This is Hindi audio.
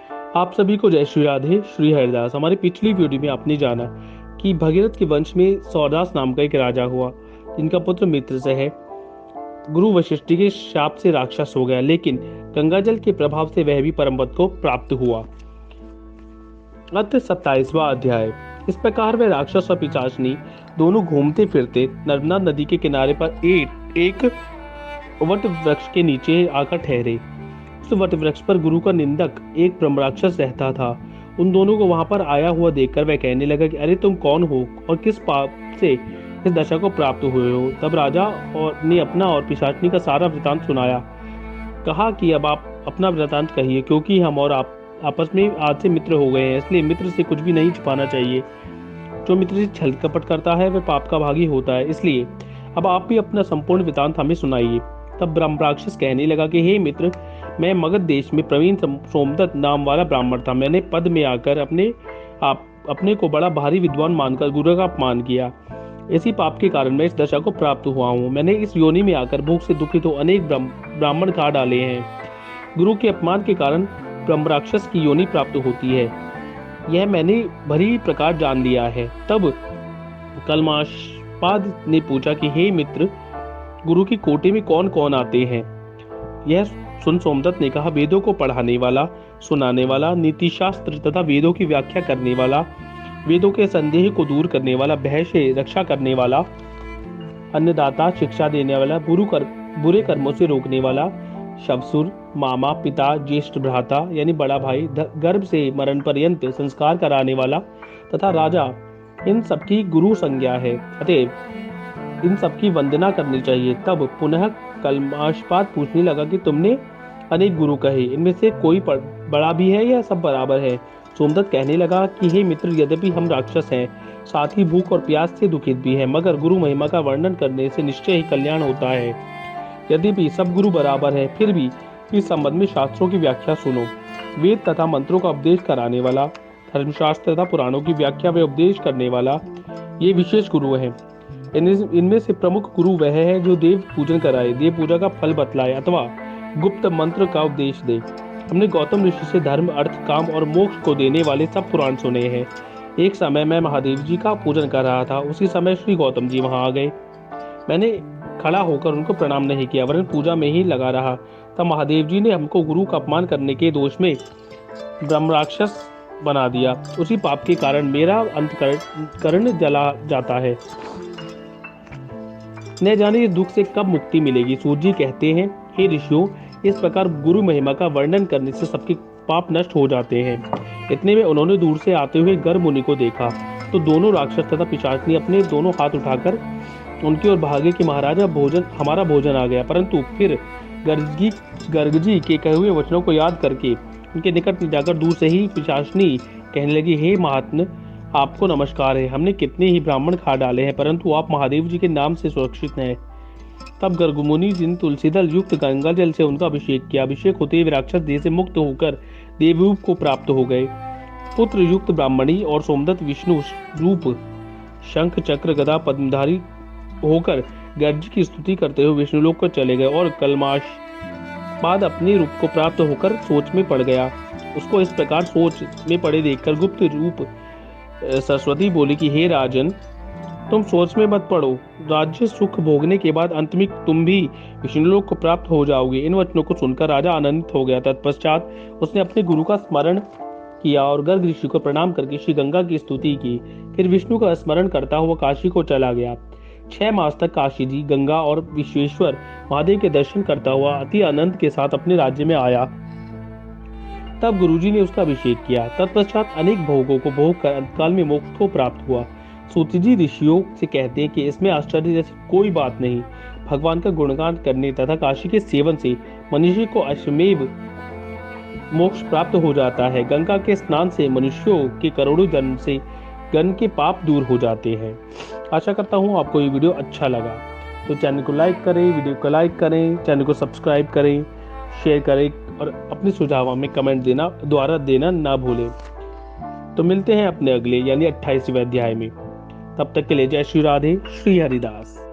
आप सभी को जय श्री राधे, श्री हरिदास। हमारी पिछली वीडियो में आपने जाना कि भगीरथ के वंश में सौदास नाम का एक राजा हुआ, जिनका पुत्र मित्र से है। गुरु वशिष्ठ के शाप से राक्षस हो गया, लेकिन गंगाजल के प्रभाव से वह भी परम पद को प्राप्त हुआ। अथ 27वां अध्याय। इस प्रकार वह राक्षस और पिशाचनी दोनों घूमते फिरते नर्मदा नदी के किनारे पर एक वट वृक्ष के नीचे आकर ठहरे। उस वट वृक्ष पर गुरु का निंदक एक ब्रह्मराक्षस रहता था। उन दोनों को वहां पर आया हुआ देखकर वह कहने लगा कि अरे तुम कौन हो और किस पाप से इस दशा को प्राप्त हुए हो। तब राजा ने अपना और पिशाचनी का सारा वृतांत सुनाया। कहा कि अब आप अपना वृतांत कहिए, क्योंकि हम और आप आपस में आज से मित्र हो गए हैं, इसलिए मित्र से कुछ भी नहीं छुपाना चाहिए। जो मित्र से छल कपट करता है वह पाप का भागी होता है, इसलिए अब आप भी अपना संपूर्ण वृतांत हमें सुनाइए। तब ब्रह्मराक्षस कहने लगा कि हे मित्र, मैं मगध देश में प्रवीण सोमदत्त नाम वाला ब्राह्मण था। मैंने पद में आकर अपने को बड़ा भारी विद्वान मानकर गुरु का अपमान किया। इसी पाप के कारण मैं इस दशा को प्राप्त हुआ हूँ। मैंने इस योनि में आकर भूख से दुखित हो अनेक ब्राह्मण खा डाले हैं। गुरु के अपमान के कारण ब्रह्मराक्षस की योनि प्राप्त होती है, यह मैंने भली प्रकार जान लिया है। तब कलमाशपाद ने पूछा कि हे मित्र, गुरु की कोटि में कौन कौन आते हैं। यह सुन सोमदत्त ने कहा, वेदों को पढ़ाने वाला, सुनाने वाला, नीति शास्त्र तथा वेदों की व्याख्या करने वाला, वेदों के संदेह को दूर करने वाला, भय से रक्षा करने वाला, अन्नदाता, शिक्षा देने वाला, बुरे कर्मों से रोकने वाला, शवसुर, मामा, पिता, ज्येष्ठ भ्राता यानी बड़ा भाई, गर्भ से मरण पर्यंत संस्कार कराने वाला तथा राजा, इन सबकी गुरु संज्ञा है। अतएव इन सबकी वंदना करनी चाहिए। तब पुनः कलमाशपाद पूछने लगा कि तुमने अनेक गुरु कहे, इनमें से कोई बड़ा भी है या सब बराबर है। सोमदत्त कहने लगा कि हे मित्र, यद्यपि हम राक्षस हैं, साथ ही भूख और प्यास से दुखित भी हैं, मगर गुरु महिमा का वर्णन करने से निश्चय ही कल्याण होता है। यद्यपि सब गुरु बराबर है, फिर भी इस संबंध में शास्त्रों की व्याख्या सुनो। वेद तथा मंत्रों का उपदेश कराने वाला, धर्मशास्त्र तथा पुराणों की व्याख्या व उपदेश करने वाला, ये विशेष गुरु है। इनमें से प्रमुख गुरु वह है जो देव पूजन कराए, देव पूजा का फल बतलाए अथवा गुप्त मंत्र का उपदेश दे। हमने गौतम ऋषि से धर्म, अर्थ, काम और मोक्ष को देने वाले सब पुराण सुने हैं। एक समय मैं महादेव जी का पूजन कर रहा था, उसी समय श्री गौतम जी वहां आ गए। मैंने खड़ा होकर उनको प्रणाम नहीं किया, वरन पूजा में ही लगा रहा। तब महादेव जी ने हमको गुरु का अपमान करने के दोष में ब्रह्मराक्षस बना दिया। उसी पाप के कारण मेरा अंतःकरण जला जाता है। न जाने इस दुख से कब मुक्ति मिलेगी। सूर्य जी कहते हैं, हे ऋषियों, इस प्रकार गुरु महिमा का वर्णन करने से सबके पाप नष्ट हो जाते हैं। इतने में उन्होंने दूर से आते हुए गर्ग मुनि को देखा, तो दोनों राक्षस तथा पिशाचनी अपने दोनों हाथ उठाकर उनकी ओर भागे कि महाराजा, हमारा भोजन आ गया। परंतु फिर गर्ग जी के कहे हुए वचनों को याद करके उनके निकट जाकर दूर से ही पिशाचनी कहने लगी, हे महात्म, आपको नमस्कार है। हमने कितने ही ब्राह्मण खा डाले हैं, परंतु आप महादेव जी के नाम से सुरक्षित हैं। तब गर्ग मुनि जिन तुलसी दल युक्त गंगा जल से उनका अभिषेक किया। अभिषेक होते ही राक्षस देह से मुक्त होकर देवरूप को प्राप्त हो गए। पुत्र युक्त ब्राह्मणी और सोमदत्त विष्णु रूप शंख, चक्र, गदा, पद्मधारी होकर गर्ज की स्तुति करते हुए विष्णुलोक को चले गए। और कलमाशपाद अपने रूप को प्राप्त होकर सोच में पड़ गया। उसको इस प्रकार सोच में पड़े देखकर गुप्त रूप सरस्वती बोली कि हे राजन, तुम सोच में मत पड़ो। राज्य सुख भोगने के बाद अंत में तुम भी विष्णुलोक को प्राप्त हो जाओगे। इन वचनों को सुनकर राजा आनंदित हो गया। तत्पश्चात उसने अपने गुरु का स्मरण किया और गर्ग ऋषि को प्रणाम करके श्री गंगा की स्तुति की। फिर विष्णु का स्मरण करता हुआ काशी को चला गया। 6 मास तक काशी जी, गंगा और विश्वेश्वर महादेव के दर्शन करता हुआ अति आनंद के साथ अपने राज्य में आया। तब गुरुजी ने उसका अभिषेक किया। तत्पश्चात अनेक भोगों को भोग कर अंतकाल में मोक्ष को प्राप्त हुआ। सूत जी ऋषियों से कहते हैं कि इसमें आश्चर्य जैसी कोई बात नहीं। भगवान का गुणगान करने तथा काशी के सेवन से मनुष्य को अश्वमेव मोक्ष प्राप्त हो जाता है। गंगा के स्नान से मनुष्यों के करोड़ों जन्म से गण के पाप दूर हो जाते हैं। आशा करता हूँ आपको ये वीडियो अच्छा लगा, तो चैनल को लाइक करें, वीडियो को लाइक करें, चैनल को सब्सक्राइब करें, शेयर करें और अपने सुझाव में कमेंट देना ना भूलें। तो मिलते हैं अपने अगले यानी 28वें अध्याय में। तब तक के लिए जय श्री राधे, श्री हरिदास।